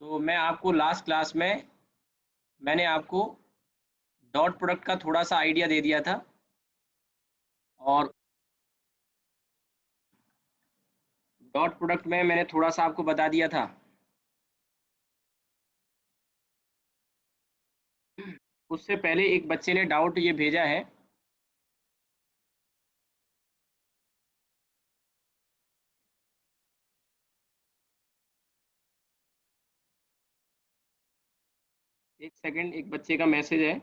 तो मैं आपको लास्ट क्लास में मैंने आपको डॉट प्रोडक्ट का थोड़ा सा आइडिया दे दिया था और डॉट प्रोडक्ट में मैंने थोड़ा सा आपको बता दिया था। उससे पहले एक बच्चे ने डाउट ये भेजा है। एक सेकंड, एक बच्चे का मैसेज है।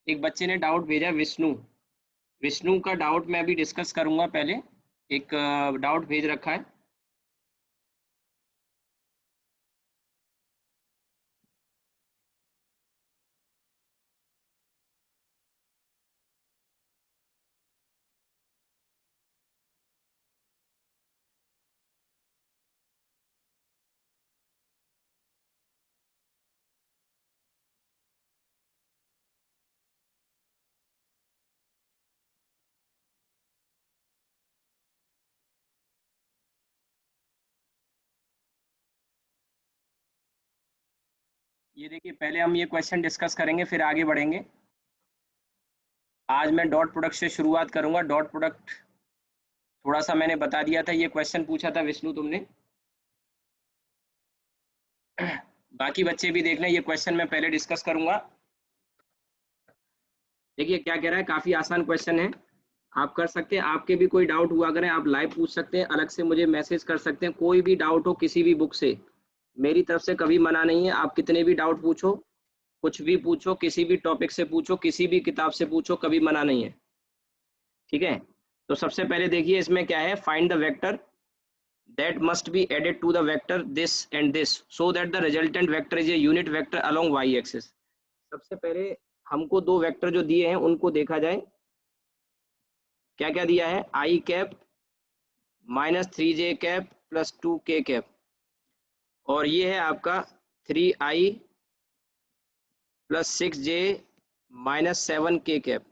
एक बच्चे ने डाउट भेजा, विष्णु। विष्णु का डाउट मैं अभी डिस्कस करूंगा। पहले एक डाउट भेज रखा है। ये देखिए, पहले हम ये क्वेश्चन डिस्कस करेंगे फिर आगे बढ़ेंगे। आज मैं डॉट प्रोडक्ट से शुरुआत करूंगा। डॉट प्रोडक्ट थोड़ा सा मैंने बता दिया था। ये क्वेश्चन पूछा था विष्णु तुमने। बाकी बच्चे भी देखना, ये क्वेश्चन मैं पहले डिस्कस करूंगा। देखिए क्या कह रहा है, काफी आसान क्वेश्चन है। आप कर सकते हैं। आपके भी कोई डाउट हुआ करें, आप लाइव पूछ सकते हैं, अलग से मुझे मैसेज कर सकते हैं। कोई भी डाउट हो किसी भी बुक से, मेरी तरफ से कभी मना नहीं है। आप कितने भी डाउट पूछो, कुछ भी पूछो, किसी भी टॉपिक से पूछो, किसी भी किताब से पूछो, कभी मना नहीं है। ठीक है। तो सबसे पहले देखिए इसमें क्या है, find the vector that must be added to the vector this and this so that the resultant vector is a unit vector along y axis। सबसे पहले हमको दो वेक्टर जो दिए हैं उनको देखा जाए। क्या क्या दिया है, आई cap -3j cap +2k cap, और ये है आपका 3i +6j -7k कैप।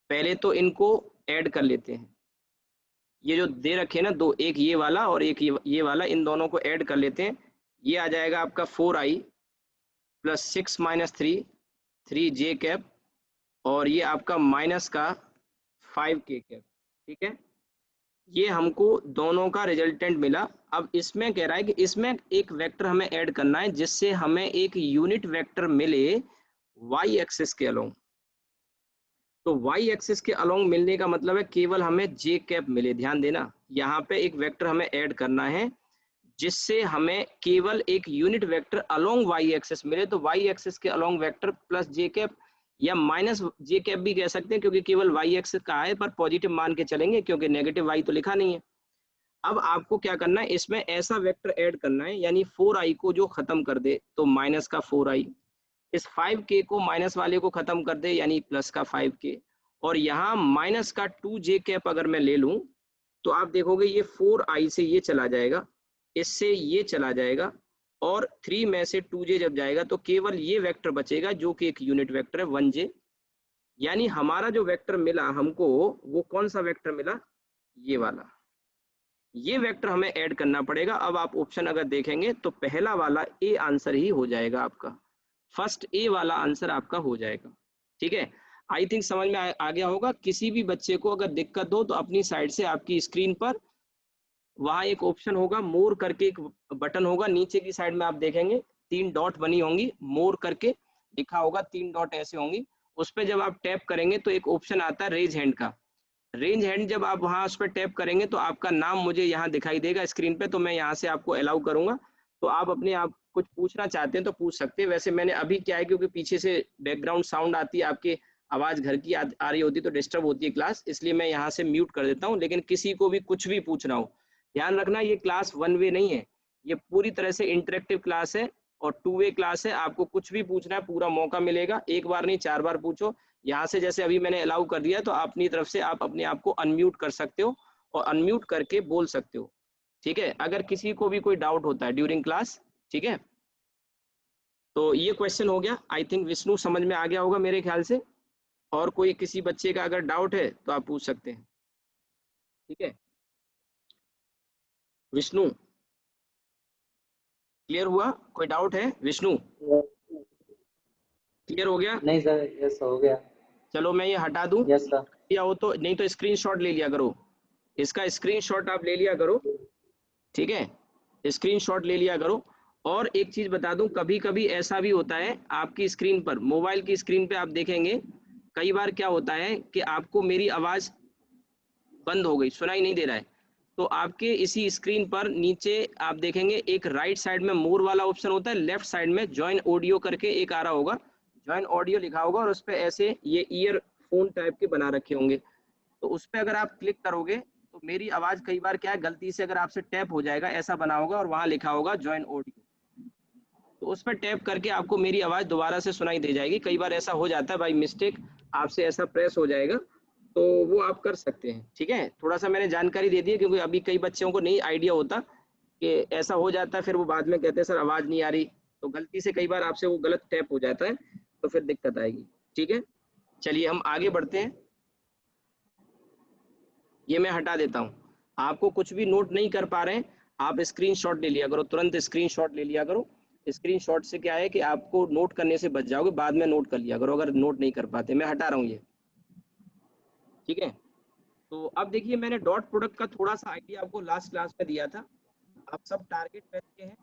पहले तो इनको ऐड कर लेते हैं। ये जो दे रखे हैं ना दो, एक ये वाला और एक ये वाला, इन दोनों को ऐड कर लेते हैं। ये आ जाएगा आपका 4i +6 - 3 3j कैप, और ये आपका माइनस का 5k कैप। ठीक है। ये हमको दोनों का रिजल्टेंट मिला। अब इसमें कह रहा है कि इसमें एक वेक्टर हमें ऐड करना है जिससे हमें एक यूनिट वेक्टर मिले वाई एक्सिस के अलोंग। तो वाई एक्सिस के अलोंग मिलने का मतलब है केवल हमें जे कैप मिले। ध्यान देना, यहाँ पे एक वेक्टर हमें ऐड करना है जिससे हमें केवल एक unit vector along y axis मिले। तो वाई एक्सिस के along vector plus j cap या माइनस जे कैप भी कह सकते हैं, क्योंकि केवल वाई एक्सिस का है, पर पॉजिटिव मान के चलेंगे क्योंकि नेगेटिव वाई तो लिखा नहीं है। अब आपको क्या करना है, इसमें ऐसा वेक्टर ऐड करना है यानी 4i को जो खत्म कर दे तो माइनस का 4i, इस 5k को माइनस वाले को खत्म कर दे यानी प्लस का 5k, और यहाँ माइनस का 2j कैप अगर मैं ले लूं तो आप देखोगे ये 4i से ये चला जाएगा, इससे ये चला जाएगा, और 3 में से 2j जब जाएगा तो केवल ये वेक्टर बचेगा जो कि एक यूनिट वेक्टर है 1j। यानी हमारा जो वेक्टर मिला हमको, वो कौन सा वेक्टर मिला, ये वाला। ये वेक्टर हमें ऐड करना पड़ेगा। अब आप ऑप्शन अगर देखेंगे तो पहला वाला ए आंसर ही हो जाएगा आपका, फर्स्ट ए वाला आंसर आपका हो जाएगा। ठीक है। आई थिंक समझ में आ गया होगा। किसी भी बच्चे को अगर दिक्कत हो तो अपनी साइड से आपकी स्क्रीन पर वहां एक ऑप्शन होगा, मोर करके एक बटन होगा, नीचे की साइड में आप देखेंगे 3 डॉट बनी होंगी, मोर करके लिखा होगा, 3 डॉट ऐसे होंगी। उस पर जब आप टैप करेंगे तो एक ऑप्शन आता है रेज हैंड का। रेंज हैंड जब आप वहां उस पर टैप करेंगे तो आपका नाम मुझे यहाँ दिखाई देगा स्क्रीन पे, तो मैं यहाँ से आपको अलाउ करूंगा। तो आप अपने आप कुछ पूछना चाहते हैं तो पूछ सकते हैं। वैसे मैंने अभी क्या है, क्योंकि पीछे से बैकग्राउंड साउंड आती है, आपकी आवाज घर की आ रही होती है तो डिस्टर्ब होती है क्लास, इसलिए मैं यहाँ से म्यूट कर देता हूँ। लेकिन किसी को भी कुछ भी पूछना हो, ध्यान रखना ये क्लास वन वे नहीं है, ये पूरी तरह से इंटरेक्टिव क्लास है और टू वे क्लास है। आपको कुछ भी पूछना है पूरा मौका मिलेगा, एक बार नहीं 4 बार पूछो। यहाँ से जैसे अभी मैंने अलाउ कर दिया तो अपनी तरफ से आप अपने आप को अनम्यूट कर सकते हो और अनम्यूट करके बोल सकते हो। ठीक है, अगर किसी को भी कोई डाउट होता है ड्यूरिंग क्लास। ठीक है, तो ये क्वेश्चन हो गया। आई थिंक विष्णु समझ में आ गया होगा मेरे ख्याल से। और कोई किसी बच्चे का अगर डाउट है तो आप पूछ सकते हैं। ठीक है विष्णु, क्लियर हुआ? कोई डाउट है विष्णु? क्लियर हो गया? नहीं सर, यस हो गया। चलो मैं ये हटा दूं, यस सर। या हो तो नहीं तो स्क्रीनशॉट ले लिया करो, इसका स्क्रीनशॉट आप ले लिया करो, ठीक है, स्क्रीनशॉट ले लिया करो। और एक चीज बता दूं, कभी कभी ऐसा भी होता है आपकी स्क्रीन पर, मोबाइल की स्क्रीन पे आप देखेंगे कई बार क्या होता है कि आपको मेरी आवाज बंद हो गई, सुनाई नहीं दे रहा है, तो आपके इसी स्क्रीन पर नीचे आप देखेंगे एक राइट साइड में मोर वाला ऑप्शन होता है, लेफ्ट साइड में ज्वाइन ऑडियो करके एक आ रहा होगा, ज्वाइन ऑडियो लिखा होगा, और उस पर ऐसे ये ईयरफोन टाइप के बना रखे होंगे, तो उस पर अगर आप क्लिक करोगे तो मेरी आवाज कई बार क्या है, गलती से अगर आपसे टैप हो जाएगा, ऐसा बना होगा और वहां लिखा होगा ज्वाइन ऑडियो, तो उस पर टैप करके आपको मेरी आवाज दोबारा से सुनाई दे जाएगी। कई बार ऐसा हो जाता है बाई मिस्टेक, आपसे ऐसा प्रेस हो जाएगा, तो वो आप कर सकते हैं, ठीक है। थोड़ा सा मैंने जानकारी दे दी है, क्योंकि अभी कई बच्चों को नहीं आइडिया होता कि ऐसा हो जाता है, फिर वो बाद में कहते हैं सर आवाज नहीं आ रही, तो गलती से कई बार आपसे वो गलत टैप हो जाता है, तो फिर दिक्कत आएगी, ठीक है। चलिए हम आगे बढ़ते हैं, ये मैं हटा देता हूँ। आपको कुछ भी नोट नहीं कर पा रहे हैं, आप स्क्रीनशॉट ले लिया करो, तुरंत स्क्रीनशॉट ले लिया करो। स्क्रीनशॉट से क्या है कि आपको नोट करने से बच जाओगे, बाद में नोट कर लिया करो अगर नोट नहीं कर पाते। मैं हटा रहा हूँ ये, ठीक है। तो अब देखिए, मैंने डॉट प्रोडक्ट का थोड़ा सा आइडिया आपको लास्ट क्लास में दिया था, आप सब टारगेट मैथ के हैं,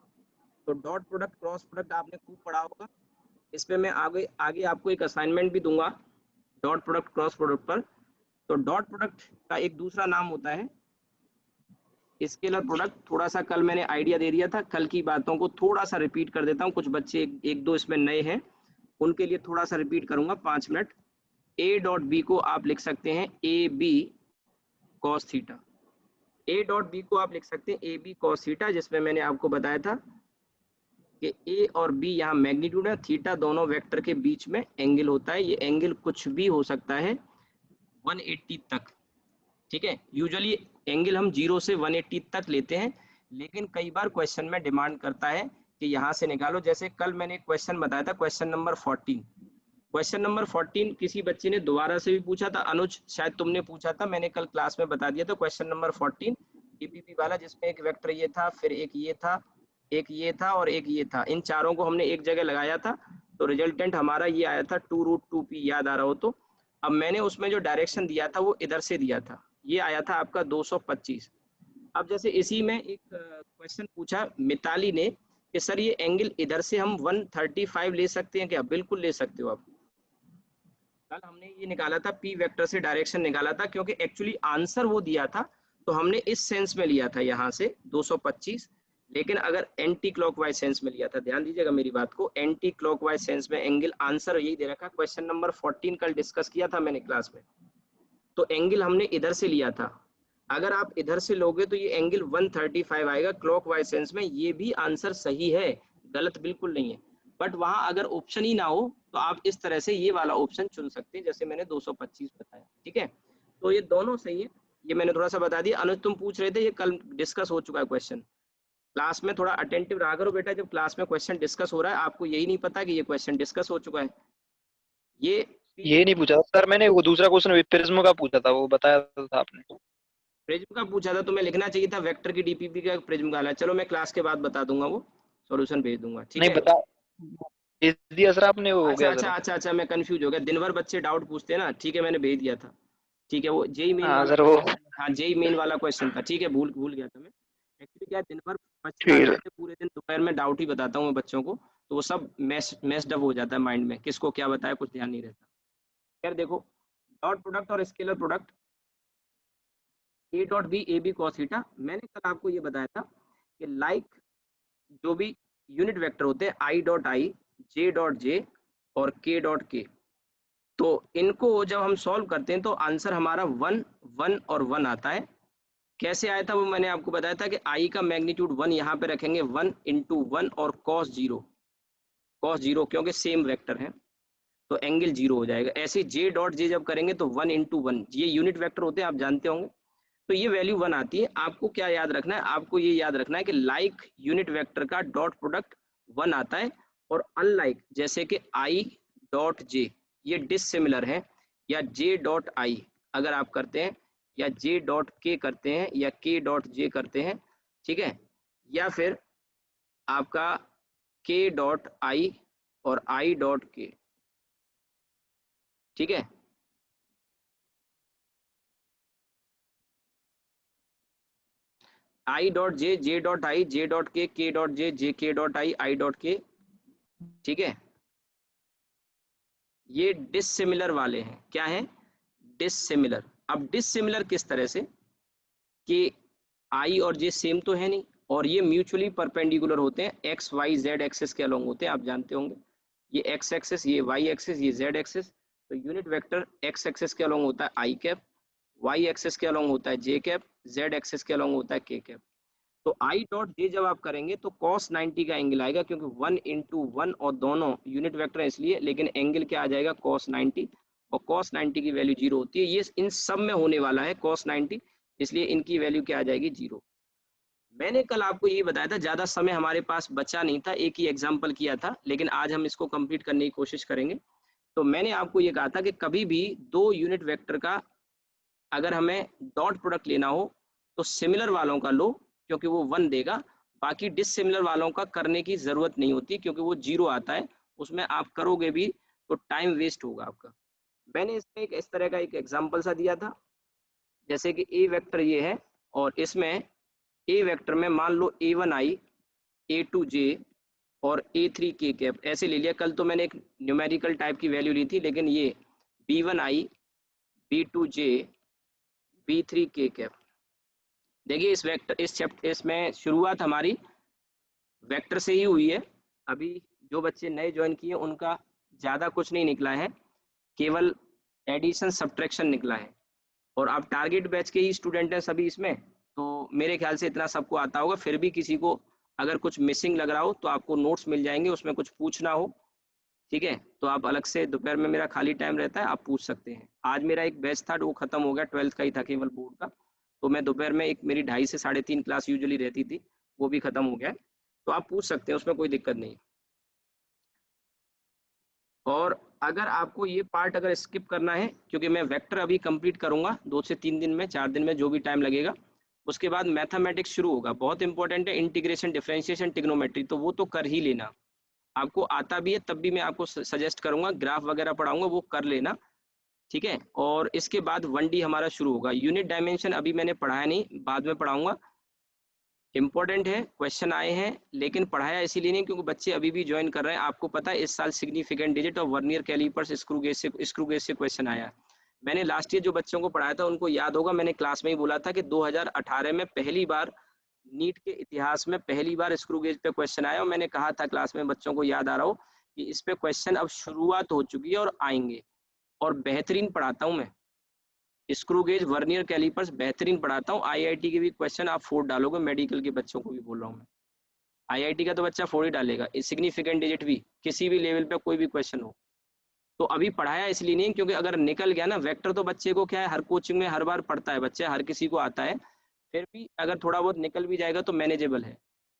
तो डॉट प्रोडक्ट क्रॉस प्रोडक्ट आपने खूब पढ़ा होगा। इस पे मैं आगे आगे आपको एक असाइनमेंट भी दूंगा डॉट प्रोडक्ट क्रॉस प्रोडक्ट पर। तो डॉट प्रोडक्ट का एक दूसरा नाम होता है स्केलर प्रोडक्ट। थोड़ा सा कल मैंने आइडिया दे दिया था, कल की बातों को थोड़ा सा रिपीट कर देता हूँ, कुछ बच्चे एक दो इसमें नए हैं, उनके लिए थोड़ा सा रिपीट करूंगा 5 मिनट। ए डॉट बी को आप लिख सकते हैं a b cos theta, a dot b को आप लिख सकते हैं ए बी कॉस थीटा, जिसमें मैंने आपको बताया था कि ए और बी यहाँ मैग्नीट्यूड है, थीटा दोनों वेक्टर के बीच में एंगल होता है, ये एंगल कुछ भी हो सकता है 180 तक, ठीक है। यूजुअली एंगल हम 0 से 180 तक लेते हैं, लेकिन कई बार क्वेश्चन में डिमांड करता है कि यहाँ से निकालो। जैसे कल मैंने एक क्वेश्चन बताया था, क्वेश्चन नंबर 14, क्वेश्चन नंबर 14 किसी बच्चे ने दोबारा से भी पूछा था, अनुज शायद तुमने पूछा था, मैंने कल क्लास में बता दिया था। क्वेश्चन नंबर 14 ईपीपी वाला, जिसमें एक वेक्टर ये था, फिर एक ये था, एक ये था और एक ये था, इन चारों को हमने एक जगह लगाया था, तो रिजल्टेंट हमारा ये आया था 2√2p, याद आ रहा हो तो। अब मैंने उसमें जो डायरेक्शन दिया था वो इधर से दिया था, ये आया था आपका 225। अब जैसे इसी में एक क्वेश्चन पूछा मिताली ने कि सर ये एंगल इधर से हम 135 ले सकते हैं क्या? बिल्कुल ले सकते हो आप। कल हमने ये निकाला था, पी वेक्टर से डायरेक्शन निकाला था, क्योंकि एक्चुअली आंसर वो दिया था, तो हमने इस सेंस में लिया था यहाँ से 225, लेकिन अगर एंटी क्लॉकवाइज सेंस में लिया था, ध्यान दीजिएगा मेरी बात को, एंटी क्लॉकवाइज सेंस में एंगल आंसर यही दे रखा। क्वेश्चन नंबर 14 कल डिस्कस किया था मैंने क्लास में, तो एंगल हमने इधर से लिया था, अगर आप इधर से लोगे तो ये एंगल 135 आएगा क्लॉकवाइज सेंस में, ये भी आंसर सही है, गलत बिल्कुल नहीं है। बट वहां अगर ऑप्शन ही ना हो तो आप इस तरह से ये वाला ऑप्शन चुन सकते हैं, जैसे मैंने 225 बताया, ठीक है। तो ये दोनों सही है, ये मैंने थोड़ा सा बता दिया। अनुज तुम पूछ रहे थे, ये कल डिस्कस हो चुका है क्वेश्चन, क्लास में थोड़ा अटेंटिव रहा करो बेटा, जब क्लास में क्वेश्चन डिस्कस हो रहा है आपको यही नहीं पता कि ये क्वेश्चन डिस्कस हो चुका है। ये ये नहीं पूछा सर मैंने, वो दूसरा क्वेश्चन प्रिज्म का पूछा था, वो बताया था आपने। प्रिज्म का पूछा था, तुम्हें लिखना चाहिए था वेक्टर की डीपीपी का प्रिज्म का हाल है। चलो मैं क्लास के बाद बता दूंगा, वो सॉल्यूशन भेज दूंगा, ठीक नहीं है। बता भेज दिया सर आपने, वो हो अच्छा गया अच्छा सर। अच्छा अच्छा, मैं कंफ्यूज हो गया, दिन भर बच्चे डाउट पूछते हैं ना, ठीक है मैंने भेज दिया था, ठीक है। वो जेई मेन हाँ वाला सर वो क्वेश्चन, हाँ जेई मेन वाला क्वेश्चन था, ठीक है, भूल भूल गया था मैं। एक्चुअली क्या, दिन भर बच्चे आते फिर रहते पूरे दिन, दोपहर में डाउट ही बताता हूँ मैं बच्चों को, तो वो सब मैस्ड अप हो जाता है माइंड में, किसको क्या बताया कुछ ध्यान नहीं रहता। खैर देखो, डॉट प्रोडक्ट और scalar product, a dot b a b cos theta, मैंने कल आपको ये बताया था कि लाइक जो भी यूनिट वेक्टर होते हैं I dot I, J dot J और के डॉट के, तो इनको जब हम सॉल्व करते हैं तो आंसर हमारा 1 1 और 1 आता है। कैसे आया था वो मैंने आपको बताया था कि आई का मैग्नीट्यूड 1 यहाँ पे रखेंगे, 1 इंटू 1 और कॉस जीरो क्योंकि सेम वेक्टर है तो एंगल जीरो हो जाएगा। ऐसे जे डॉट जे जब करेंगे तो 1 इंटू 1, ये यूनिट वेक्टर होते हैं आप जानते होंगे, तो ये वैल्यू 1 आती है। आपको क्या याद रखना है, आपको ये याद रखना है कि लाइक यूनिट वेक्टर का डॉट प्रोडक्ट 1 आता है, और अनलाइक जैसे कि आई डॉट जे ये डिसिमिलर है, या जे डॉट आई अगर आप करते हैं, या जे डॉट के करते हैं, या के डॉट जे करते हैं, ठीक है, या फिर आपका के डॉट आई और आई डॉट के, ठीक है। I dot J, J dot I, J dot के डॉट जे के डॉट आई डॉट के, ठीक है। ये डिसिमिलर वाले हैं। क्या है? डिसिमिलर। अब डिसिमिलर किस तरह से कि आई और जे सेम तो है नहीं, और ये म्यूचुअली परपेंडिकुलर होते हैं, एक्स वाई जेड एक्सेस के अलोंग होते हैं, आप जानते होंगे। ये एक्स एक्सेस, ये वाई एक्सेस, ये जेड एक्सेस। तो यूनिट वेक्टर एक्स एक्सेस के अलोंग होता है आई कैप, वाई एक्सेस के अलोंग होता है जे कैप, जेड एक्सेस के अलोंग होता है के कैप। तो आई डॉट जे जब आप करेंगे तो cos 90 का एंगल आएगा, क्योंकि 1 × 1 और दोनों यूनिट वेक्टर है इसलिए, लेकिन एंगल क्या आ जाएगा? cos 90। और cos 90 की वैल्यू 0 होती है। ये इन सब में होने वाला है cos 90, इसलिए इनकी वैल्यू क्या आ जाएगी? 0। मैंने कल आपको यही बताया था, ज्यादा समय हमारे पास बचा नहीं था, एक ही एग्जाम्पल किया था, लेकिन आज हम इसको कंप्लीट करने की कोशिश करेंगे। तो मैंने आपको ये कहा था कि कभी भी दो यूनिट वेक्टर का अगर हमें डॉट प्रोडक्ट लेना हो तो सिमिलर वालों का लो, क्योंकि वो 1 देगा। बाकी डिसिमिलर वालों का करने की जरूरत नहीं होती, क्योंकि वो 0 आता है। उसमें आप करोगे भी तो टाइम वेस्ट होगा आपका। मैंने इसमें एक इस तरह का एक एग्जांपल सा दिया था, जैसे कि ए वेक्टर ये है, और इसमें ए वेक्टर में मान लो A1 आई, A2 जे और A3 के कैप, ऐसे ले लिया। कल तो मैंने एक न्यूमेरिकल टाइप की वैल्यू ली थी, लेकिन ये B1 आई, B2 जे, B3 के कैप। देखिए इस वेक्टर, इस चैप्टर, इसमें शुरुआत हमारी वेक्टर से ही हुई है। अभी जो बच्चे नए ज्वाइन किए उनका ज़्यादा कुछ नहीं निकला है, केवल एडिशन सब्ट्रैक्शन निकला है। और आप टारगेट बैच के ही स्टूडेंट हैं सभी इसमें, तो मेरे ख्याल से इतना सबको आता होगा। फिर भी किसी को अगर कुछ मिसिंग लग रहा हो तो आपको नोट्स मिल जाएंगे, उसमें कुछ पूछना हो, ठीक है, तो आप अलग से, दोपहर में मेरा खाली टाइम रहता है, आप पूछ सकते हैं। आज मेरा एक बैच था, वो खत्म हो गया, 12th का ही था, केवल बोर्ड का। तो मैं दोपहर में एक, मेरी 2:30 से 3:30 क्लास यूजुअली रहती थी, वो भी खत्म हो गया है। तो आप पूछ सकते हैं, उसमें कोई दिक्कत नहीं। और अगर आपको ये पार्ट अगर स्किप करना है, क्योंकि मैं वेक्टर अभी कंप्लीट करूंगा 2 से 3 दिन में, 4 दिन में, जो भी टाइम लगेगा। उसके बाद मैथमेटिक्स शुरू होगा, बहुत इंपॉर्टेंट है, इंटीग्रेशन, डिफरेंशिएशन, ट्रिग्नोमेट्री, तो वो तो कर ही लेना। आपको आता भी है तब भी मैं आपको सजेस्ट करूंगा, ग्राफ वगैरह पढ़ाऊंगा, वो कर लेना, ठीक है। और इसके बाद 1D हमारा शुरू होगा। यूनिट डायमेंशन अभी मैंने पढ़ाया नहीं, बाद में पढ़ाऊंगा। इंपॉर्टेंट है, क्वेश्चन आए हैं, लेकिन पढ़ाया इसीलिए नहीं क्योंकि बच्चे अभी भी ज्वाइन कर रहे हैं। आपको पता है इस साल सिग्निफिकेंट डिजिट और वर्नियर कैलिपर्स स्क्रू गेज से क्वेश्चन आया है। मैंने लास्ट ईयर जो बच्चों को पढ़ाया था उनको याद होगा, मैंने क्लास में ही बोला था कि 2018 में पहली बार, नीट के इतिहास में पहली बार स्क्रू गेज पे क्वेश्चन आया, और मैंने कहा था क्लास में, बच्चों को याद आ रहा हो कि इस पे क्वेश्चन अब शुरुआत हो चुकी है और आएंगे। और बेहतरीन पढ़ाता हूँ मैं, स्क्रू गेज, वर्नियर कैलिपर्स बेहतरीन पढ़ाता हूँ। आईआईटी के भी क्वेश्चन आप 4 डालोगे, मेडिकल के बच्चों को भी बोल रहा हूँ मैं। आईआईटी का तो बच्चा 4 ही डालेगा, सिग्निफिकेंट डिजिट भी, किसी भी लेवल पे कोई भी क्वेश्चन हो। तो अभी पढ़ाया इसलिए नहीं, क्योंकि अगर निकल गया ना वेक्टर, तो बच्चे को क्या है, हर कोचिंग में हर बार पढ़ता है बच्चा, हर किसी को आता है। फिर भी अगर थोड़ा बहुत निकल भी जाएगा तो मैनेजेबल है।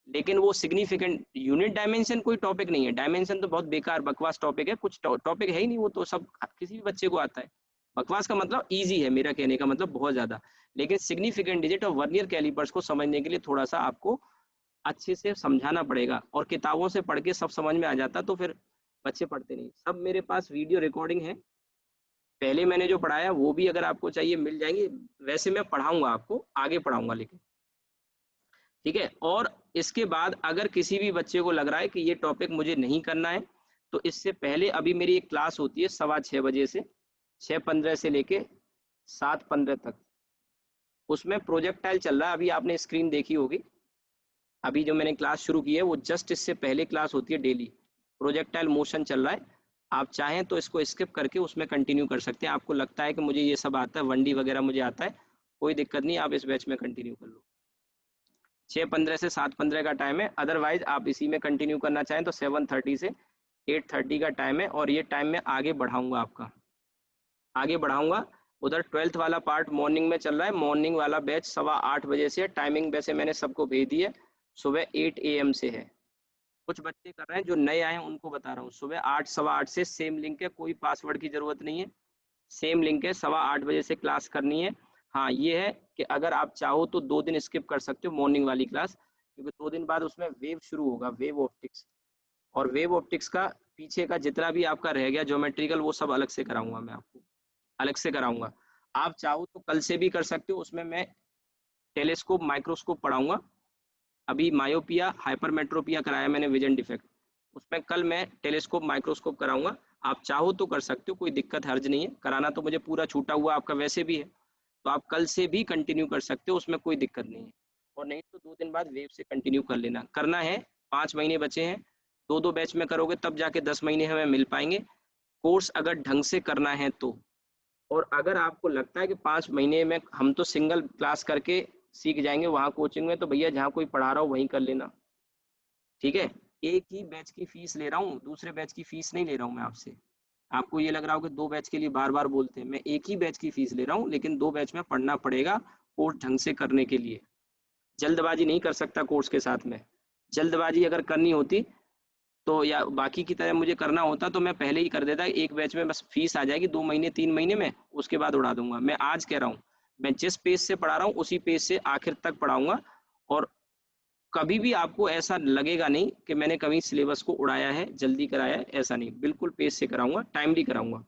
लेकिन वो सिग्निफिकेंट यूनिट डायमेंशन कोई टॉपिक नहीं है, डायमेंशन तो बहुत बेकार बकवास टॉपिक है, कुछ टॉपिक है ही नहीं, वो तो सब किसी भी बच्चे को आता है। बकवास का मतलब इजी है, मेरा कहने का मतलब बहुत ज्यादा। लेकिन सिग्निफिकेंट डिजिट और वर्नियर कैलिपर्स को समझने के लिए थोड़ा सा आपको अच्छे से समझाना पड़ेगा, और किताबों से पढ़ के सब समझ में आ जाता तो फिर बच्चे पढ़ते नहीं। सब मेरे पास वीडियो रिकॉर्डिंग है, पहले मैंने जो पढ़ाया वो भी अगर आपको चाहिए मिल जाएंगे। वैसे मैं पढ़ाऊंगा, आपको आगे पढ़ाऊंगा, लेकिन ठीक है। और इसके बाद अगर किसी भी बच्चे को लग रहा है कि ये टॉपिक मुझे नहीं करना है, तो इससे पहले अभी मेरी एक क्लास होती है 6:15 से, 6:15 से लेके 7:15 तक। उसमें प्रोजेक्टाइल चल रहा है, अभी आपने स्क्रीन देखी होगी। अभी जो मैंने क्लास शुरू की है वो जस्ट इससे पहले क्लास होती है डेली, प्रोजेक्टाइल मोशन चल रहा है। आप चाहें तो इसको स्किप करके उसमें कंटिन्यू कर सकते हैं। आपको लगता है कि मुझे ये सब आता है, 1D वगैरह मुझे आता है, कोई दिक्कत नहीं, आप इस बैच में कंटिन्यू कर लो। 6:15 से 7:15 का टाइम है, अदरवाइज आप इसी में कंटिन्यू करना चाहें तो 7:30 से 8:30 का टाइम है, और ये टाइम मैं आगे बढ़ाऊंगा, आपका आगे बढ़ाऊंगा। उधर 12th वाला पार्ट मॉर्निंग में चल रहा है, मॉर्निंग वाला बैच 8:15 से है। टाइमिंग वैसे मैंने सबको भेज दी है, सुबह 8 AM से है। कुछ बच्चे कर रहे हैं जो नए आए हैं, उनको बता रहा हूँ, सुबह 8, 8:15 से सेम लिंक है, कोई पासवर्ड की जरूरत नहीं है, सेम लिंक है, 8:15 से क्लास करनी है। हाँ ये है कि अगर आप चाहो तो 2 दिन स्किप कर सकते हो मॉर्निंग वाली क्लास, क्योंकि 2 दिन बाद उसमें वेव शुरू होगा, वेव ऑप्टिक्स, और वेव ऑप्टिक्स का पीछे का जितना भी आपका रह गया ज्योमेट्रिकल वो सब अलग से कराऊंगा, मैं आपको अलग से कराऊंगा। आप चाहो तो कल से भी कर सकते हो, उसमें मैं टेलीस्कोप माइक्रोस्कोप पढ़ाऊंगा। अभी मायोपिया हाइपरमेट्रोपिया कराया मैंने, विजन डिफेक्ट, उसमें कल मैं टेलीस्कोप माइक्रोस्कोप कराऊंगा। आप चाहो तो कर सकते हो, कोई दिक्कत हर्ज नहीं है, कराना तो मुझे पूरा छूटा हुआ आपका वैसे भी है, तो आप कल से भी कंटिन्यू कर सकते हो, उसमें कोई दिक्कत नहीं है। और नहीं तो 2 दिन बाद वेव से कंटिन्यू कर लेना, करना है। 5 महीने बचे हैं, 2-2 बैच में करोगे तब जाके 10 महीने हमें मिल पाएंगे, कोर्स अगर ढंग से करना है तो। और अगर आपको लगता है कि 5 महीने में हम तो सिंगल क्लास करके सीख जाएंगे वहाँ कोचिंग में, तो भैया जहाँ कोई पढ़ा रहा हो वहीं कर लेना, ठीक है। एक ही बैच की फीस ले रहा हूँ, दूसरे बैच की फीस नहीं ले रहा हूँ मैं आपसे। आपको ये लग रहा हो कि 2 बैच के लिए बार बार बोलते हैं, मैं एक ही बैच की फीस ले रहा हूँ, लेकिन 2 बैच में पढ़ना पड़ेगा कोर्स ढंग से करने के लिए। जल्दबाजी नहीं कर सकता कोर्स के साथ में, जल्दबाजी अगर करनी होती तो, या बाकी की तरह मुझे करना होता तो मैं पहले ही कर देता। एक बैच में बस फीस आ जाएगी 2 महीने 3 महीने में, उसके बाद उड़ा दूंगा। मैं आज कह रहा हूँ, मैं जिस पेज से पढ़ा रहा हूँ उसी पेज से आखिर तक पढ़ाऊंगा, और कभी भी आपको ऐसा लगेगा नहीं कि मैंने कभी सिलेबस को उड़ाया है, जल्दी कराया है, ऐसा नहीं, बिल्कुल पेज से कराऊंगा, टाइमली कराऊंगा।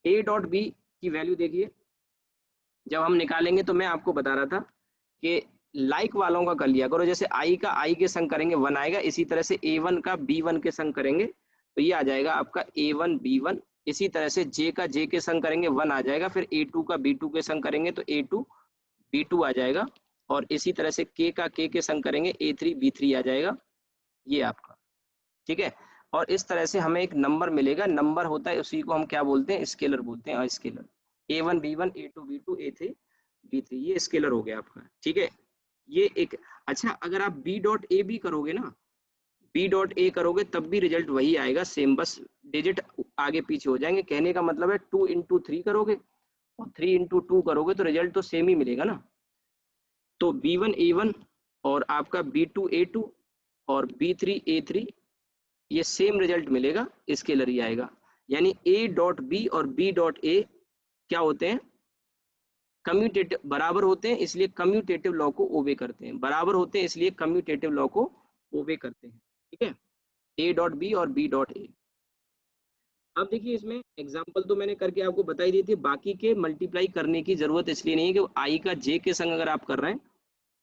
ए डॉट बी की वैल्यू देखिए, जब हम निकालेंगे तो मैं आपको बता रहा था कि लाइक वालों का कर लिया करो, जैसे आई का आई के संग करेंगे 1 आएगा, इसी तरह से A1 का B1 के संग करेंगे तो ये आ जाएगा आपका A1 B1। इसी तरह से जे का जे के संग करेंगे 1 आ जाएगा, फिर A2 का B2 के संग करेंगे तो A2 B2 आ जाएगा, और इसी तरह से के का के संग करेंगे A3 B3 आ जाएगा, ये आपका, ठीक है। और इस तरह से हमें एक नंबर मिलेगा, नंबर होता है उसी को हम क्या बोलते हैं, स्केलर बोलते हैं, scalar. A1 B1 A2 B2 A3 B3, ये स्केलर हो गया आपका, ठीक है। ये एक, अच्छा अगर आप बी डॉट ए भी करोगे ना, बी डॉट ए करोगे तब भी रिजल्ट वही आएगा सेम, बस डिजिट आगे पीछे हो जाएंगे। कहने का मतलब है 2 into 3 करोगे और 3 into 2 करोगे तो रिजल्ट तो सेम ही मिलेगा ना। तो B1 A1 और आपका B2 A2 और B3 A3, ये सेम रिजल्ट मिलेगा, स्केलर ही आएगा। यानी ए डॉट बी और बी डॉट ए क्या होते हैं, कम्यूटेटिव, बराबर होते हैं इसलिए कम्यूटेटिव लॉ को ओबे करते हैं, बराबर होते हैं इसलिए कम्यूटेटिव लॉ को ओबे करते हैं, ठीक है। ए डॉट बी और बी डॉट ए। अब देखिए इसमें एग्जांपल तो मैंने करके आपको बताई दी थी, बाकी के मल्टीप्लाई करने की जरूरत इसलिए नहीं है कि आई का जे के संग अगर आप कर रहे हैं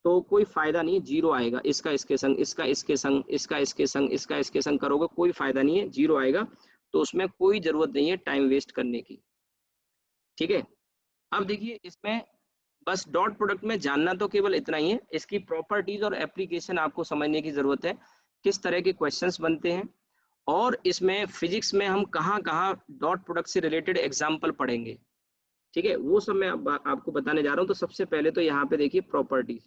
तो कोई फायदा नहीं है, जीरो आएगा। इसका इसके संग, इसका इसके संग, इसका इसके संग, इसका इसके संग करोगे कोई फायदा नहीं है, जीरो आएगा। तो उसमें कोई जरूरत नहीं है टाइम वेस्ट करने की, ठीक है। अब देखिए इसमें बस डॉट प्रोडक्ट में जानना तो केवल इतना ही है, इसकी प्रॉपर्टीज और एप्लीकेशन आपको समझने की जरूरत है, किस तरह के क्वेश्चंस बनते हैं, और इसमें फिजिक्स में हम कहाँ कहाँ डॉट प्रोडक्ट से रिलेटेड एग्जाम्पल पढ़ेंगे, ठीक है। वो सब मैं आपको बताने जा रहा हूँ। तो सबसे पहले तो यहाँ पे देखिए प्रॉपर्टीज,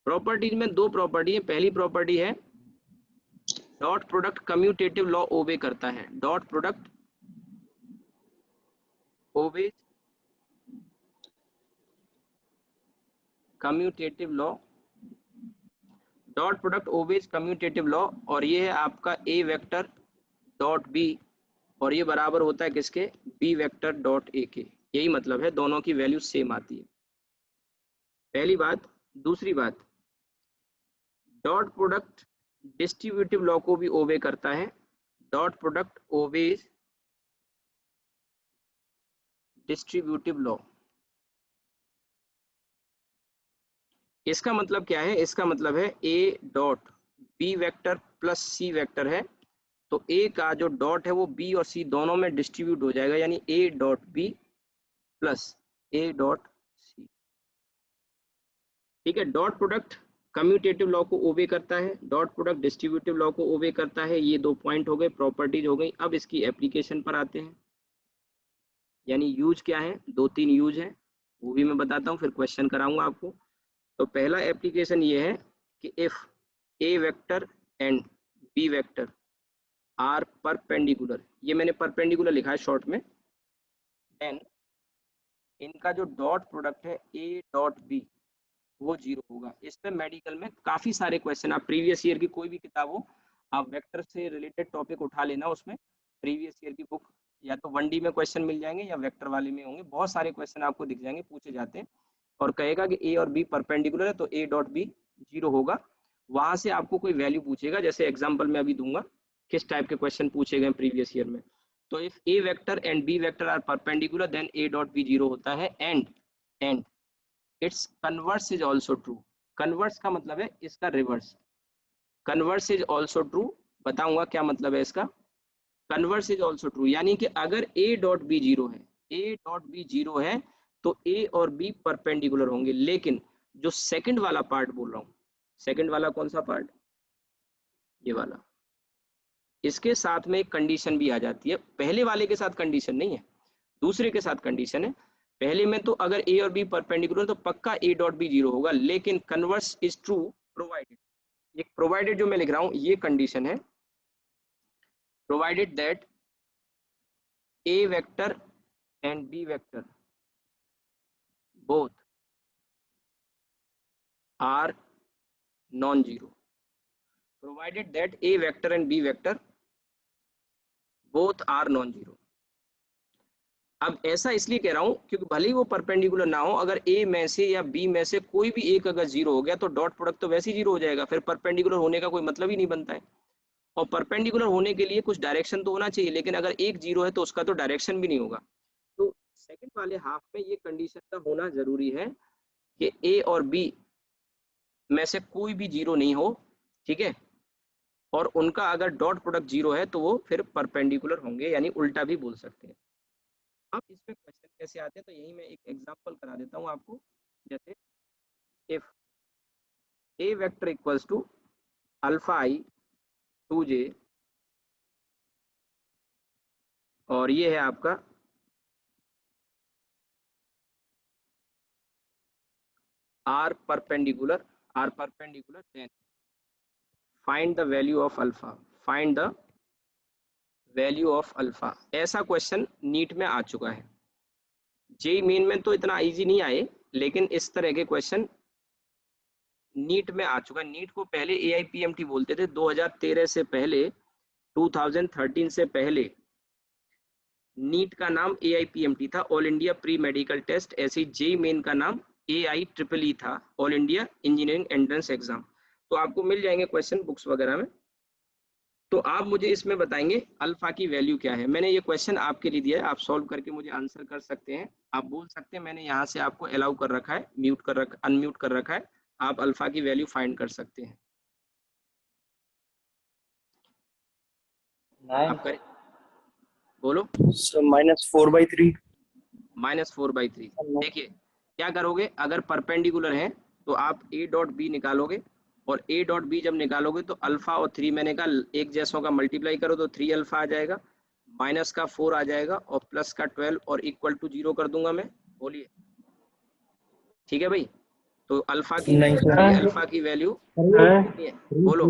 प्रॉपर्टीज में 2 प्रॉपर्टी है। पहली प्रॉपर्टी है dot product commutative law obey करता है, dot product obey commutative law, dot product obeys commutative law, और ये है आपका ए वेक्टर डॉट बी, और ये बराबर होता है किसके, बी वेक्टर डॉट ए के। यही मतलब है, दोनों की वैल्यू सेम आती है, पहली बात। दूसरी बात, डॉट प्रोडक्ट डिस्ट्रीब्यूटिव लॉ को भी ओबे करता है, dot product obeys distributive law. इसका मतलब क्या है, इसका मतलब है a dot b vector plus c vector है, तो ए का जो डॉट है वो बी और सी दोनों में डिस्ट्रीब्यूट हो जाएगा, यानी a dot b plus a dot c, ठीक है। डॉट प्रोडक्ट कम्यूटेटिव लॉ को ओबे करता है, डॉट प्रोडक्ट डिस्ट्रीब्यूटिव लॉ को ओबे करता है। ये 2 पॉइंट हो गए, प्रॉपर्टीज हो गई। अब इसकी एप्लीकेशन पर आते हैं, यानी यूज क्या है, 2-3 यूज है, वो भी मैं बताता हूँ, फिर क्वेश्चन कराऊंगा आपको। तो पहला एप्लीकेशन ये है कि if A vector and B vector are perpendicular, ये मैंने परपेंडिकुलर लिखा है शॉर्ट में, देन इनका जो डॉट प्रोडक्ट है ए डॉट बी वो 0 होगा। इस पे मेडिकल में काफी सारे क्वेश्चन, आप प्रीवियस ईयर की कोई भी किताब हो, आप वेक्टर से रिलेटेड टॉपिक उठा लेना, उसमें प्रीवियस ईयर की बुक या तो 1D में क्वेश्चन मिल जाएंगे या वेक्टर वाले में होंगे, बहुत सारे क्वेश्चन आपको दिख जाएंगे, पूछे जाते हैं। और कहेगा कि ए और बी परपेंडिकुलर है तो ए डॉट बी 0 होगा। वहां से आपको कोई वैल्यू पूछेगा, जैसे एग्जांपल मैं अभी दूंगा किस टाइप के क्वेश्चन पूछे गए प्रीवियस ईयर में। तो if A vector and B vector are perpendicular then a dot b 0 होता है, and its converse is also true. Converse का मतलब है इसका reverse. Converse is also true, बताऊंगा क्या मतलब है इसका। कन्वर्स इज ऑल्सो ट्रू यानी कि अगर ए डॉट बी 0 है, ए डॉट बी 0 है तो ए और बी परपेंडिकुलर होंगे। लेकिन जो सेकंड वाला पार्ट बोल रहा हूँ, सेकंड वाला कौन सा पार्ट, ये वाला, इसके साथ में एक कंडीशन भी आ जाती है। पहले वाले के साथ कंडीशन नहीं है, दूसरे के साथ कंडीशन है। पहले में तो अगर ए और बी परपेंडिकुलर तो पक्का ए डॉट बी 0 होगा, लेकिन कन्वर्स इज ट्रू प्रोवाइडेड, ये प्रोवाइडेड जो मैं लिख रहा हूं ये कंडीशन है, provided that a vector and B vector both are non zero. Provided that a vector and B vector both are non zero. अब ऐसा इसलिए कह रहा हूं क्योंकि भले ही वो परपेंडिकुलर ना हो, अगर ए में से या बी में से कोई भी एक अगर 0 हो गया तो डॉट प्रोडक्ट तो वैसे ही 0 हो जाएगा, फिर परपेंडिकुलर होने का कोई मतलब ही नहीं बनता है। और परपेंडिकुलर होने के लिए कुछ डायरेक्शन तो होना चाहिए, लेकिन अगर एक 0 है तो उसका तो डायरेक्शन भी नहीं होगा। तो सेकंड वाले हाफ में ये कंडीशन का होना जरूरी है कि ए और बी में से कोई भी 0 नहीं हो, ठीक है, और उनका अगर डॉट प्रोडक्ट 0 है तो वो फिर परपेंडिकुलर होंगे, यानी उल्टा भी बोल सकते हैं। अब इसमें क्वेश्चन कैसे आते हैं तो यही मैं एक एग्जांपल करा देता हूं आपको। जैसे if A vector equals to alpha i 2j, और ये है आपका are perpendicular then find the value of alpha, find the value of alpha. ऐसा क्वेश्चन नीट में आ चुका है। जेई मेन में तो इतना इजी नहीं आए, लेकिन इस तरह के क्वेश्चन नीट में आ चुका है। नीट को पहले AIPMT बोलते थे, 2013 से पहले, 2013 से पहले नीट का नाम AIPMT था, all India pre medical test. ऐसे ही जेई मेन का नाम AIEEE था, all India engineering entrance exam. तो आपको मिल जाएंगे क्वेश्चन बुक्स वगैरह में। तो आप मुझे इसमें बताएंगे अल्फा की वैल्यू क्या है। मैंने ये क्वेश्चन आपके लिए दिया है, आप सॉल्व करके मुझे आंसर कर सकते हैं। आप बोल सकते हैं मैंने यहाँ से आपको अलाउ कर रखा है, अनम्यूट कर रखा है, आप अल्फा की वैल्यू फाइंड कर सकते हैं। आप करें, बोलो। -4/3। -4/3। देखिए क्या करोगे, अगर परपेंडिकुलर है तो आप ए डॉट बी निकालोगे, और ए डॉट बी जब निकालोगे तो अल्फा और 3 मैंने कहा एक जैसों का मल्टीप्लाई करो तो 3 अल्फा आ जाएगा, माइनस का 4 आ जाएगा, और प्लस का 12 और इक्वल टू 0 कर दूंगा मैं। बोलिए, ठीक है भाई। तो अल्फा की नहीं सर। अल्फा की वैल्यू कितनी है, बोलो।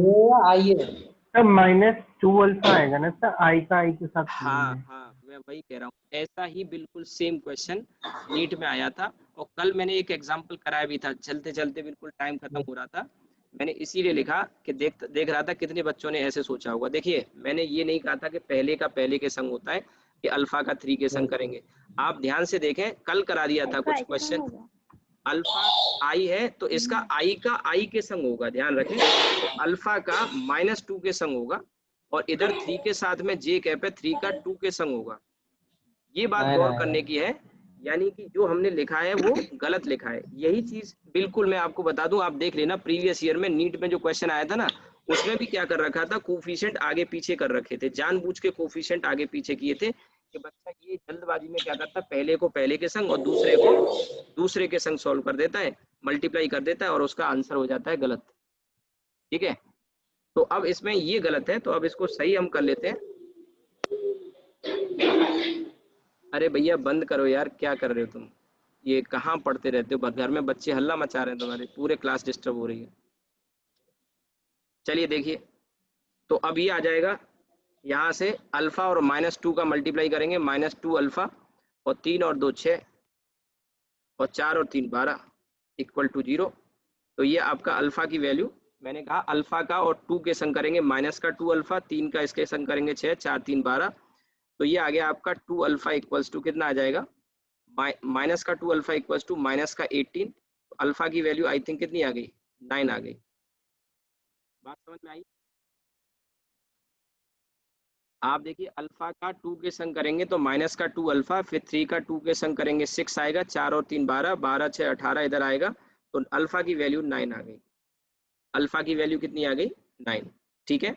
सर -2 अल्फा आएगा ना सर, आई का आई के साथ। हाँ हाँ, मैं वही कह रहा हूँ, ऐसा ही बिल्कुल सेम क्वेश्चन नीट में आया था। और कल मैंने एक एग्जांपल कराया भी था, चलते चलते बिल्कुल टाइम खत्म हो रहा था, मैंने इसीलिए लिखा कि देख रहा था कितने बच्चों ने ऐसे सोचा होगा। देखिए मैंने ये नहीं कहा था कि पहले का पहले के संग होता है, कि अल्फा का 3 के संग करेंगे। आप ध्यान से देखें, कल करा दिया था कुछ क्वेश्चन, अल्फा आई है तो इसका आई का आई के संग होगा, ध्यान रखें। तो अल्फा का -2 के संग होगा, और इधर 3 के साथ में जे कैप है, 3 का 2 के संग होगा। ये बात गौर करने की है, यानी कि जो हमने लिखा है वो गलत लिखा है। यही चीज बिल्कुल मैं आपको बता दूं, आप देख लेना प्रीवियस ईयर में नीट में जो क्वेश्चन आया था ना, उसमें भी क्या कर रखा था, कोफिशिएंट आगे पीछे कर रखे थे, जानबूझ के कोफिशिएंट आगे पीछे किए थे कि बच्चा ये जल्दबाजी में क्या करता है, पहले को पहले के संग और दूसरे को दूसरे के संग सॉल्व कर देता है, मल्टीप्लाई कर देता है, और उसका आंसर हो जाता है गलत। ठीक है, तो अब इसमें ये गलत है, तो अब इसको सही हम कर लेते हैं। अरे भैया बंद करो यार, क्या कर रहे हो तुम, ये कहाँ पढ़ते रहते हो, घर में बच्चे हल्ला मचा रहे हैं तुम्हारे, पूरे क्लास डिस्टर्ब हो रही है। चलिए देखिए, तो अब ये आ जाएगा, यहाँ से अल्फा और -2 का मल्टीप्लाई करेंगे, -2 अल्फा, और 3 और 2 6, और 4 और 3 12 इक्वल टू 0। तो ये आपका अल्फा की वैल्यू, मैंने कहा अल्फा का और 2 के संग करेंगे माइनस का 2 अल्फा, 3 का इसके संग करेंगे 6, 4 3 12। तो ये आ गया आपका 2 अल्फा इक्वल्स टू कितना आ जाएगा, माइनस का 2 अल्फा इक्वल्स टू माइनस का 18, तो अल्फा की वैल्यू आई थिंक कितनी आ गई, 9 आ गई। बात समझ में आई? आप देखिए अल्फा का 2 के संग करेंगे तो माइनस का 2 अल्फा, फिर 3 का 2 के संग करेंगे 6 आएगा, 4 और 3 12, 12 6 18 इधर आएगा, तो अल्फा की वैल्यू 9 आ गई। अल्फा की वैल्यू कितनी आ गई, 9। ठीक है,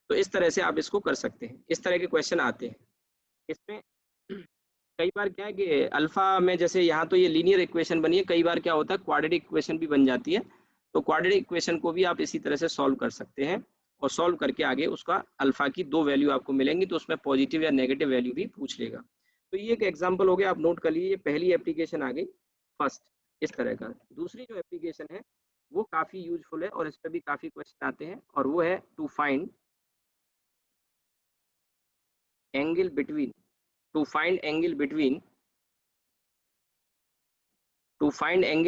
तो इस तरह से आप इसको कर सकते हैं, इस तरह के क्वेश्चन आते हैं इसमें। कई बार क्या है कि अल्फा में जैसे यहाँ तो ये लीनियर इक्वेशन बनी है, कई बार क्या होता है क्वाड्रेटिक इक्वेशन भी बन जाती है, तो क्वाड्रेटिक इक्वेशन को भी आप इसी तरह से सॉल्व कर सकते हैं, और सॉल्व करके आगे उसका अल्फा की 2 वैल्यू आपको मिलेंगी, तो उसमें पॉजिटिव या नेगेटिव वैल्यू भी पूछ लेगा। तो ये एक एग्जाम्पल हो गया, आप नोट कर लीजिए, ये पहली एप्लीकेशन आ गई फर्स्ट इस तरह का। दूसरी जो एप्लीकेशन है वो काफ़ी यूजफुल है और इस पर भी काफ़ी क्वेश्चन आते हैं, और वो है to find angle between to find angle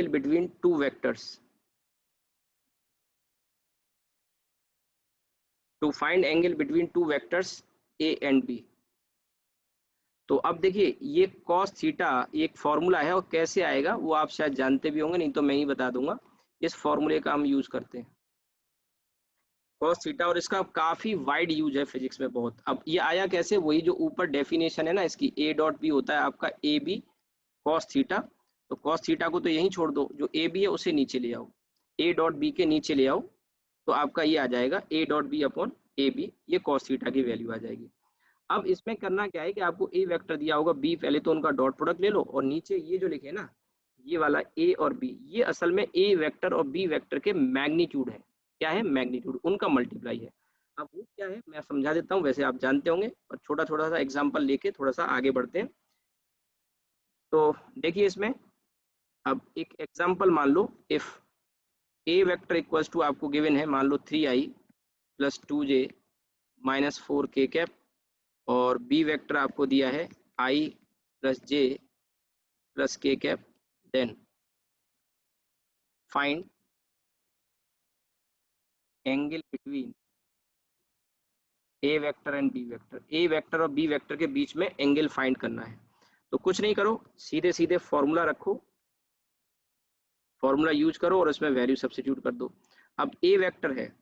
between two vectors, to find angle between two vectors a and b। तो अब देखिए ये cos थीटा एक फॉर्मूला है, और कैसे आएगा वो आप शायद जानते भी होंगे, नहीं तो मैं ही बता दूंगा। इस फॉर्मूले का हम यूज करते हैं cos थीटा, और इसका काफी वाइड यूज है फिजिक्स में बहुत। अब ये आया कैसे, वही जो ऊपर डेफिनेशन है ना इसकी, a डॉट बी होता है आपका ए बी कॉस थीटा, तो कॉस थीटा को तो यहीं छोड़ दो, जो ए बी है उसे नीचे ले आओ, ए डॉट बी के नीचे ले आओ, तो आपका ये आ जाएगा a dot B upon a b, ये कॉस थीटा की वैल्यू आ जाएगी। अब इसमें करना क्या है कि आपको ए वेक्टर दिया होगा, बी पहले तो उनका डॉट प्रोडक्ट ले लो, और नीचे ये जो लिखे ना ये वाला ए और बी, ये असल में ए वेक्टर और बी वेक्टर के मैग्नीट्यूड है। क्या है, मैग्नीट्यूड, उनका मल्टीप्लाई है। अब वो क्या है मैं समझा देता हूँ, वैसे आप जानते होंगे, और छोटा छोटा सा एग्जाम्पल लेके थोड़ा सा आगे बढ़ते हैं। तो देखिए इसमें अब एक एग्जाम्पल मान लो, if A vector equals to आपको गिवन है, मान लो 3i plus 2j minus 4k cap, और बी वेक्टर आपको दिया है i plus j plus k cap, then find angle between A vector and B vector. A vector और B vector के बीच में एंगल फाइंड करना है। तो कुछ नहीं करो, सीधे सीधे फॉर्मूला रखो, फॉर्मूला यूज करो और उसमें वैल्यू सब्स्टिट्यूट कर दो। अब ए वेक्टर है,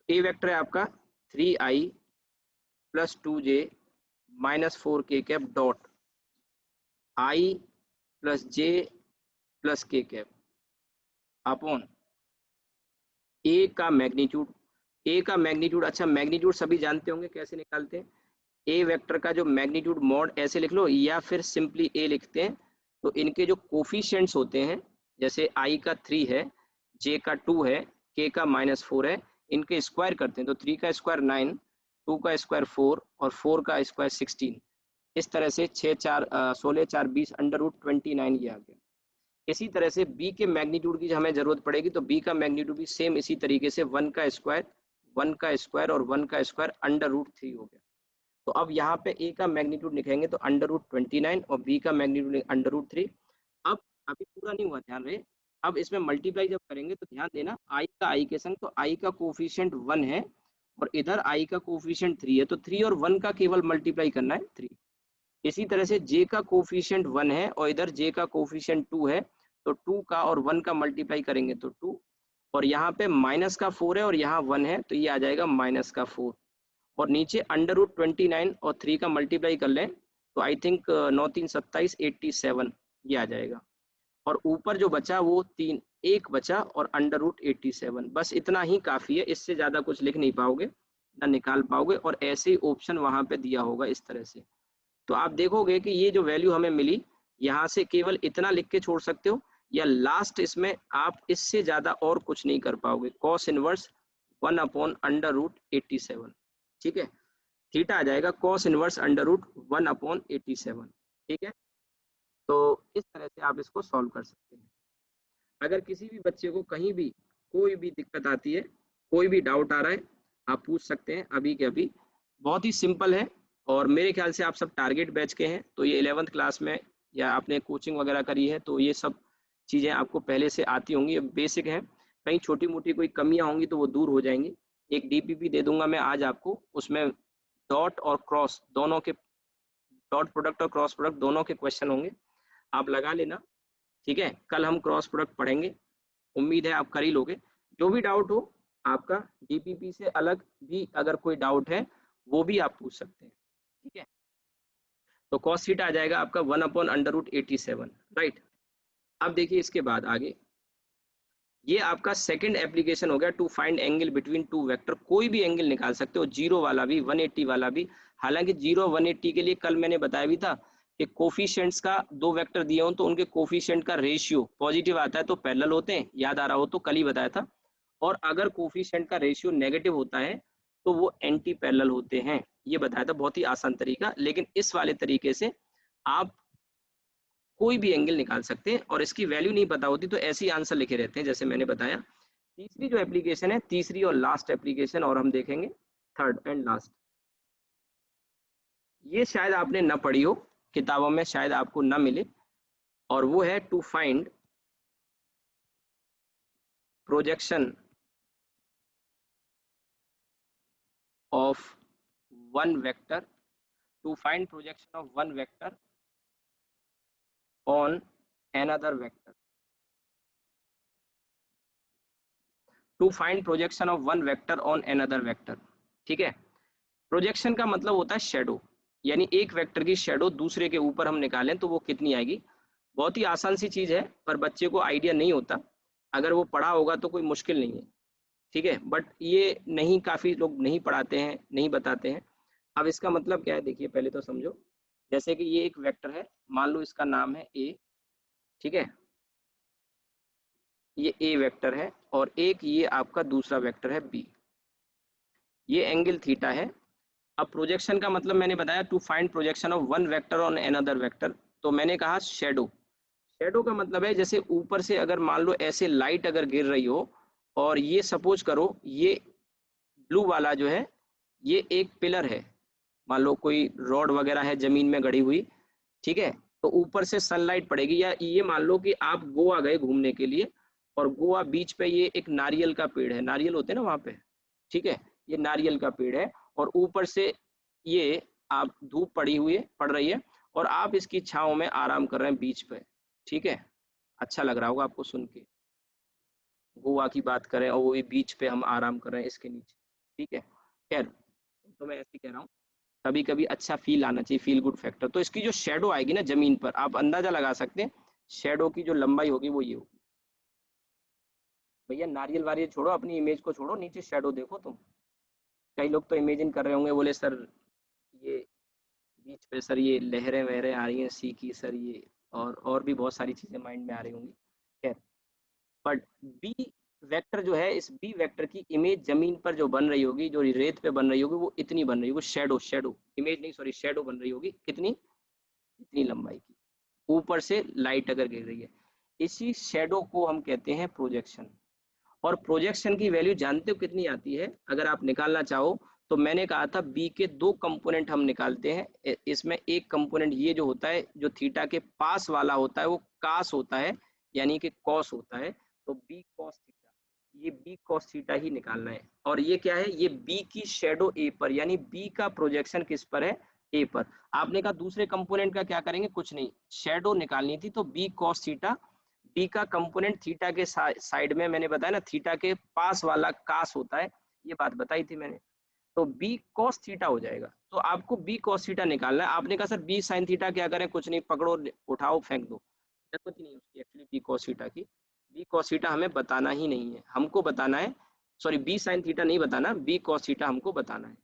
ए वेक्टर है आपका 3i plus 2j minus 4k cap dot i plus j plus k cap upon A का मैग्नीट्यूड। ए का मैग्नीट्यूड, अच्छा मैग्नीट्यूड सभी जानते होंगे कैसे निकालते हैं, ए वेक्टर का जो मैग्नीट्यूड मॉड ऐसे लिख लो, या फिर सिंपली ए लिखते हैं। तो इनके जो कोफिशिएंट्स होते हैं, जैसे i का 3 है, j का 2 है, k का -4 है, इनके स्क्वायर करते हैं, तो 3 का स्क्वायर 9, 2 का स्क्वायर 4 और 4 का स्क्वायर 16। इस तरह से 6 4 16 4 20 √29 ये आ गया। इसी तरह से b के मैग्नीट्यूड की हमें जरूरत पड़ेगी, तो b का मैग्नीट्यूड भी सेम इसी तरीके से 1 का स्क्वायर और 1 का स्क्वायर √3 हो गया। तो अब यहाँ पे a का मैग्नीट्यूड लिखेंगे तो √29 और b का मैग्नीट्यूड √3। अब अभी पूरा नहीं हुआ, ध्यान रहे, अब इसमें मल्टीप्लाई जब करेंगे तो ध्यान देना i का i के संग, तो i का कोफिशिएंट 1 है और इधर i का कोफिशिएंट 3 है, तो 3 और 1 का केवल मल्टीप्लाई करना है 3। इसी तरह से j का कोफिशिएंट 1 है और इधर j का कोफिशिएंट 2 है, तो 2 का और 1 का मल्टीप्लाई करेंगे तो 2, और यहाँ पे माइनस का 4 है और यहाँ 1 है, तो ये आ जाएगा माइनस का 4, और नीचे √29 और 3 का मल्टीप्लाई कर लें तो आई थिंक 9 3 27 87 ये आ जाएगा, और ऊपर जो बचा वो 3 1 बचा और √87। बस इतना ही काफ़ी है, इससे ज़्यादा कुछ लिख नहीं पाओगे ना निकाल पाओगे, और ऐसे ही ऑप्शन वहाँ पे दिया होगा इस तरह से। तो आप देखोगे कि ये जो वैल्यू हमें मिली, यहाँ से केवल इतना लिख के छोड़ सकते हो, या लास्ट इसमें आप इससे ज़्यादा और कुछ नहीं कर पाओगे, cos इनवर्स 1/√87। ठीक है, थीटा आ जाएगा cos इनवर्स √1/87। ठीक है, तो इस तरह से आप इसको सॉल्व कर सकते हैं। अगर किसी भी बच्चे को कहीं भी कोई भी दिक्कत आती है, कोई भी डाउट आ रहा है, आप पूछ सकते हैं अभी के अभी, बहुत ही सिंपल है। और मेरे ख्याल से आप सब टारगेट बैच के हैं, तो ये 11th क्लास में या आपने कोचिंग वगैरह करी है, तो ये सब चीज़ें आपको पहले से आती होंगी, ये बेसिक है। कहीं छोटी मोटी कोई कमियां होंगी तो वो दूर हो जाएंगी। एक डीपीपी दे दूंगा मैं आज आपको, उसमें डॉट और क्रॉस दोनों के, डॉट प्रोडक्ट और क्रॉस प्रोडक्ट दोनों के क्वेश्चन होंगे। आप लगा लेना, ठीक है। कल हम क्रॉस प्रोडक्ट पढ़ेंगे, उम्मीद है आप कर ही लोगे। जो भी डाउट हो आपका, डीपीपी से अलग भी अगर कोई डाउट है वो भी आप पूछ सकते हैं, ठीक है। तो कॉस थीटा आ जाएगा आपका 1/√87, राइट। अब देखिए इसके बाद आगे, ये आपका सेकंड एप्लीकेशन हो गया to find angle between two vector. कोई भी एंगल निकाल सकते हो, जीरो वाला भी, 180 वाला भी। हालांकि जीरो 180 के लिए कल मैंने बताया भी था कि कोफिशिएंट्स का दो वेक्टर दिए हो तो उनके कोफिशिएंट का रेशियो पॉजिटिव आता है तो पैरेलल होते हैं, याद आ रहा हो तो, कल ही बताया था। और अगर कोफिशिएंट का रेशियो नेगेटिव होता है तो वो एंटी पैरेलल होते हैं, ये बताया था, बहुत ही आसान तरीका। लेकिन इस वाले तरीके से आप कोई भी एंगल निकाल सकते हैं और इसकी वैल्यू नहीं पता होती तो ऐसे ही आंसर लिखे रहते हैं जैसे मैंने बताया। तीसरी जो एप्लीकेशन है, तीसरी और लास्ट एप्लीकेशन, और हम देखेंगे थर्ड एंड लास्ट, ये शायद आपने ना पढ़ी हो किताबों में, शायद आपको ना मिले, और वो है to find projection of one vector, to find projection of one vector on another vector, to find projection of one vector on another vector, ठीक है। प्रोजेक्शन का मतलब होता है शेडो, यानी एक वेक्टर की शेडो दूसरे के ऊपर हम निकालें तो वो कितनी आएगी। बहुत ही आसान सी चीज है, पर बच्चे को आइडिया नहीं होता, अगर वो पढ़ा होगा तो कोई मुश्किल नहीं है, ठीक है। बट ये नहीं, काफी लोग नहीं पढ़ाते हैं, नहीं बताते हैं। अब इसका मतलब क्या है देखिए, पहले तो समझो। जैसे कि ये एक वेक्टर है, मान लो इसका नाम है ए, ठीक है, ये ए वेक्टर है, और एक ये आपका दूसरा वेक्टर है बी, ये एंगल थीटा है। अब प्रोजेक्शन का मतलब मैंने बताया to find projection of one vector on another vector, तो मैंने कहा शेडो। शेडो का मतलब है जैसे ऊपर से अगर मान लो ऐसे लाइट अगर गिर रही हो, और ये सपोज करो ये ब्लू वाला जो है ये एक पिलर है, मान लो कोई रॉड वगैरह है जमीन में गड़ी हुई, ठीक है। तो ऊपर से सनलाइट पड़ेगी, या ये मान लो कि आप गोवा गए घूमने के लिए, और गोवा बीच पे ये एक नारियल का पेड़ है, नारियल होते हैं ना वहाँ पे, ठीक है, ये नारियल का पेड़ है, और ऊपर से ये आप धूप पड़ी हुई है, पड़ रही है, और आप इसकी छांव में आराम कर रहे हैं बीच पे, ठीक है। अच्छा लग रहा होगा आपको सुन के, गोवा की बात करें और वो भी बीच पे हम आराम कर रहे हैं इसके नीचे, ठीक है। खैर, तो मैं ऐसे कह रहा हूँ, कभी कभी अच्छा फील आना चाहिए, फील गुड फैक्टर। तो इसकी जो शेडो आएगी ना जमीन पर, आप अंदाजा लगा सकते हैं शेडो की जो लंबाई होगी वो ये होगी। भैया नारियल वारियल छोड़ो, अपनी इमेज को छोड़ो, नीचे शेडो देखो तुम। कई लोग तो इमेजिन कर रहे होंगे, बोले सर ये बीच पे सर ये लहरें वहरें आ रही हैं सी की सर, ये और भी बहुत सारी चीजें माइंड में आ रही होंगी। खैर, बट बी वेक्टर जो है, इस बी वेक्टर की इमेज जमीन पर जो बन रही होगी, जो रेत पे बन रही होगी, वो इतनी बन रही होगी, शेडो, शेडो इमेज नहीं, सॉरी, शेडो बन रही होगी कितनी, इतनी लंबाई की, ऊपर से लाइट अगर गिर रही है। इसी शेडो को हम कहते हैं प्रोजेक्शन। और प्रोजेक्शन की वैल्यू जानते हो कितनी आती है अगर आप निकालना चाहो, तो मैंने कहा था बी के दो कंपोनेंट हम निकालते हैं। इसमें एक कंपोनेंट ये जो होता है, जो थीटा के पास वाला होता है, वो कास होता है, यानी कि कॉस होता है। तो बी कॉस थीटा, ये बी कॉस थीटा ही निकालना है। और ये क्या है, ये बी की शेडो ए पर, यानी बी का प्रोजेक्शन किस पर है, ए पर। आपने कहा दूसरे कंपोनेंट का क्या करेंगे, कुछ नहीं, शेडो निकालनी थी, तो बी कॉस थीटा, बी का कंपोनेंट थीटा के साइड में, मैंने बताया ना थीटा के पास वाला कास होता है, ये बात बताई थी मैंने। तो बी कॉस थीटा हो जाएगा। तो आपको बी कॉस थीटा निकालना है। आपने कहा सर बी साइन थीटा क्या करें, कुछ नहीं, पकड़ो उठाओ फेंक दो, जरूरत ही नहीं उसकी एक्चुअली बी कॉस थीटा की। बी कॉस थीटा हमें बताना ही नहीं है, हमको बताना है, सॉरी बी साइन थीटा नहीं बताना, बी कॉस थीटा हमको बताना है,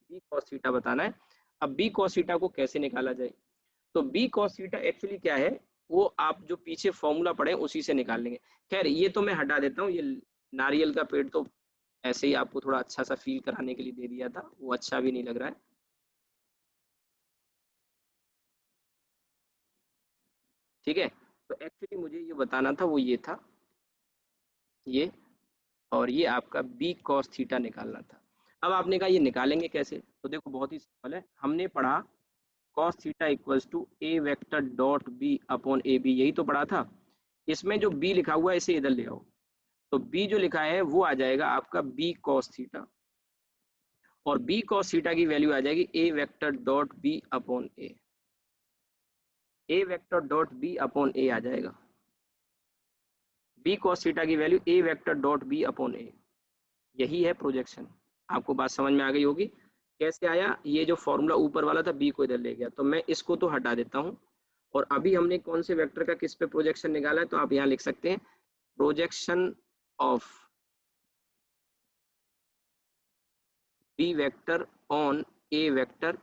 बी कॉस थीटा बताना है। अब बी कॉस थीटा को कैसे निकाला जाए, तो बी कॉस थीटा एक्चुअली क्या है, वो आप जो पीछे फॉर्मूला पढ़े उसी से निकाल लेंगे। खैर ये तो मैं हटा देता हूँ, ये नारियल का पेड़ तो ऐसे ही आपको थोड़ा अच्छा सा फील कराने के लिए दे दिया था, वो अच्छा भी नहीं लग रहा है, ठीक है। तो एक्चुअली मुझे ये बताना था, वो ये था ये, और ये आपका बी कॉस थीटा निकालना था। अब आपने कहा ये निकालेंगे कैसे, तो देखो बहुत ही सिंपल है, हमने पढ़ा cos theta equals to a vector dot B upon a b, यही तो पढ़ा था। इसमें जो बी लिखा हुआ है इसे इधर ले आओ, तो बी जो लिखा है वो आ जाएगा आपका बी कॉस थीटा, और बी कॉस थीटा की वैल्यू आ जाएगी ए वेक्टर डॉट बी अपॉन ए। ए वेक्टर डॉट बी अपॉन ए आ जाएगा। बी कॉस थीटा की वैल्यू ए वेक्टर डॉट बी अपॉन ए, यही है प्रोजेक्शन। आपको बात समझ में आ गई होगी। कैसे आया, ये जो फॉर्मूला ऊपर वाला था बी को इधर ले गया, तो मैं इसको तो हटा देता हूँ। और अभी हमने कौन से वेक्टर का किस पे प्रोजेक्शन निकाला है, तो आप यहाँ लिख सकते हैं projection of b vector on a vector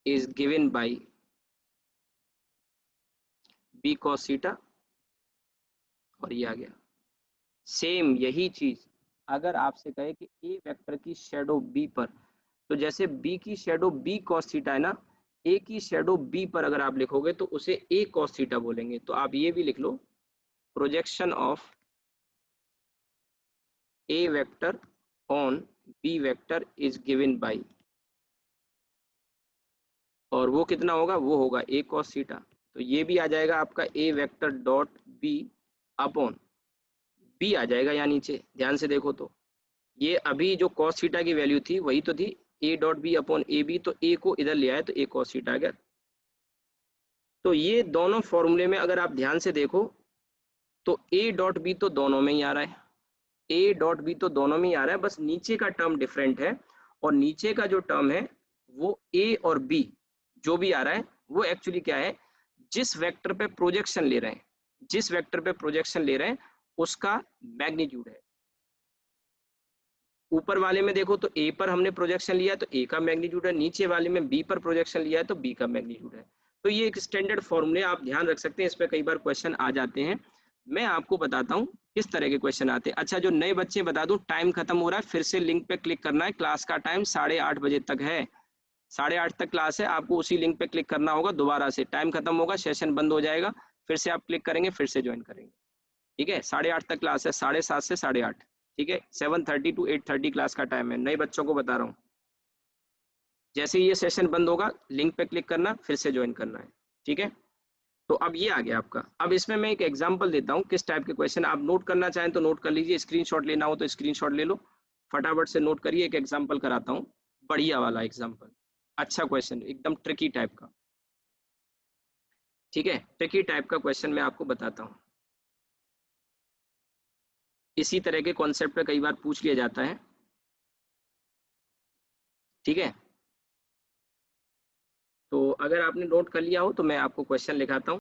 is given by b cos theta, और ये आ गया। सेम यही चीज अगर आपसे कहे कि ए वेक्टर की शेडो बी पर, तो जैसे बी की शेडो बी cos थीटा है ना, ए की शेडो बी पर अगर आप लिखोगे तो उसे ए cos थीटा बोलेंगे। तो आप ये भी लिख लो, projection of A vector on B vector is given by, और वो कितना होगा, वो होगा ए cos थीटा। तो ये भी आ जाएगा आपका A vector dot B upon B आ जाएगा यहाँ नीचे, ध्यान से देखो तो ये अभी जो cos थीटा की वैल्यू थी वही तो थी a dot B upon a b, तो ए को इधर ले आए तो ए cos थीटा आ गया। तो ये दोनों फॉर्मूले में अगर आप ध्यान से देखो तो ए डॉट बी तो दोनों में ही आ रहा है, ए डॉट बी तो दोनों में ही आ रहा है, बस नीचे का टर्म डिफरेंट है। और नीचे का जो टर्म है वो ए और बी जो भी आ रहा है वो एक्चुअली क्या है, जिस वेक्टर पे प्रोजेक्शन ले रहे हैं, जिस वेक्टर पे प्रोजेक्शन ले रहे हैं उसका मैग्नीट्यूड है। ऊपर वाले में देखो तो ए पर हमने प्रोजेक्शन लिया है तो ए का मैग्नीट्यूड है, नीचे वाले में बी पर प्रोजेक्शन लिया है तो बी का मैग्नीट्यूड है। तो ये एक स्टैंडर्ड फॉर्मूले आप ध्यान रख सकते हैं, इस पर कई बार क्वेश्चन आ जाते हैं। मैं आपको बताता हूँ किस तरह के क्वेश्चन आते हैं। अच्छा, जो नए बच्चे बता दूं, टाइम खत्म हो रहा है, फिर से लिंक पे क्लिक करना है। क्लास का टाइम 8:30 बजे तक है, 8:30 तक क्लास है, आपको उसी लिंक पे क्लिक करना होगा। दोबारा से टाइम खत्म होगा, सेशन बंद हो जाएगा, फिर से आप क्लिक करेंगे, फिर से ज्वाइन करेंगे। ठीक है, 8:30 तक क्लास है, 7:30 से 8:30। ठीक है, 7:30 to 8:30 क्लास का टाइम है, नए बच्चों को बता रहा हूँ। जैसे ही ये सेशन बंद होगा लिंक पे क्लिक करना, फिर से ज्वाइन करना है। ठीक है, तो अब ये आ गया आपका। अब इसमें मैं एक एग्जांपल देता हूँ किस टाइप के क्वेश्चन, आप नोट करना चाहें तो नोट कर लीजिए, स्क्रीनशॉट लेना हो तो स्क्रीनशॉट ले लो, फटाफट से नोट करिए। एक एग्जांपल कराता हूँ, बढ़िया वाला एग्जांपल, अच्छा क्वेश्चन, एकदम ट्रिकी टाइप का। ठीक है, ट्रिकी टाइप का क्वेश्चन मैं आपको बताता हूँ। इसी तरह के कॉन्सेप्ट पे कई बार पूछ लिया जाता है। ठीक है, तो अगर आपने नोट कर लिया हो तो मैं आपको क्वेश्चन लिखाता हूँ।